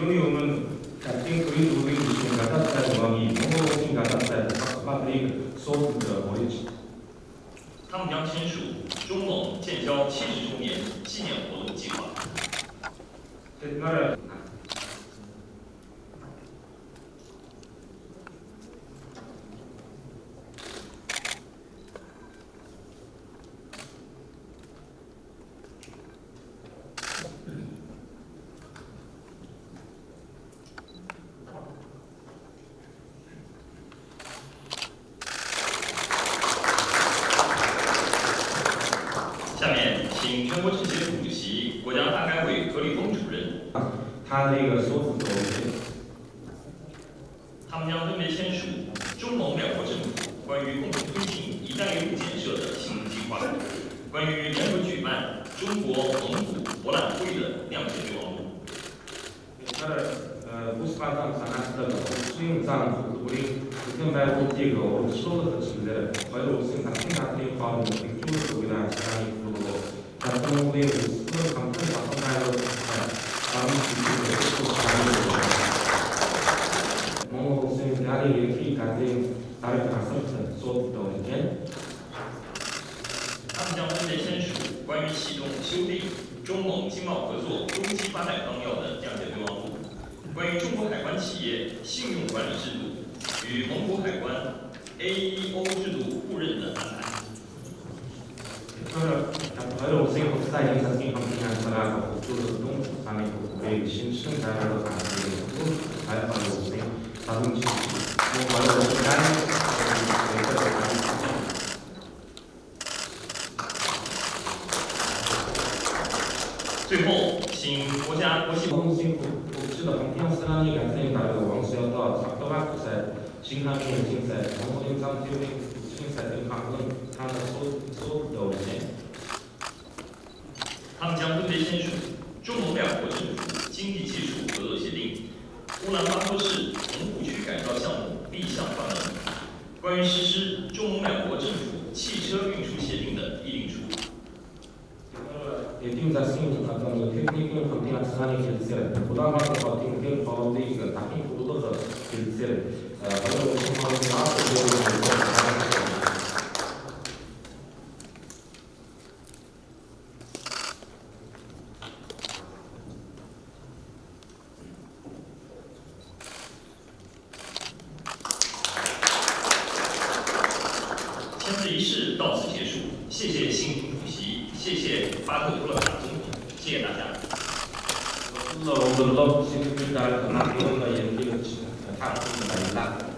의원은 같은 그린 우리 무슨 가다스의 중앙이 몽골인 가다스의 파트릭 소프트 오리지. 他们将签署中蒙建交70周年纪念活动计划。 下面，请全国政协副主席、国家发改委何立峰主任，他这个说服他们将分别签署中蒙两国政府关于共同推进“一带一路”建设的新计划，关于联合举办中国蒙古博览会的谅解备忘录。 부스파당 상하스的수행장 우리 국정발고 기획으로 시도를 거치는데 과연 우승 같은 같은 과정을 중국을 보기나 시간이 부르고 작동된 우승을 강풍 작동하여 다음 기술을 몽골 우승 대학의 이렇게 같은 다른 가설은 수업도 이제 他们将分别签署关于启动修订中蒙经贸合作中期发展纲要的谅解备忘录。 关于中国海关企业信用管理制度与蒙古海关 AEO 制度互认的安排。과연 우승 국사인 사진 검증한 사람과 국토를 동산의 국외의 신승자로 가능하고 과연 우승 자동차 과연 우승 最后，请国家国际 국수도 한평스라니 같은 나라가 왕수였다. 사또가 그새 신한의 진세, 영어인 상태의 진세 등 방금 하나 소도 오지. 他们将分别签署中蒙两国政府经济技术合作协定、乌兰巴托市蒙古区改造项目立项范文、关于实施中蒙两国政府汽车运输协定的议定书。 Tim засим атом техникийн хамтын асгааны хэлцээр Улаанбаатар хотын хоолыг дахин хөгжүүлэх хэлцээр баяр усан хоолны签字仪式到此结束，谢谢习近平主席，谢谢巴特托勒卡总统，谢谢大家。我们的老师是大家很难得的，也是一个很大的一个。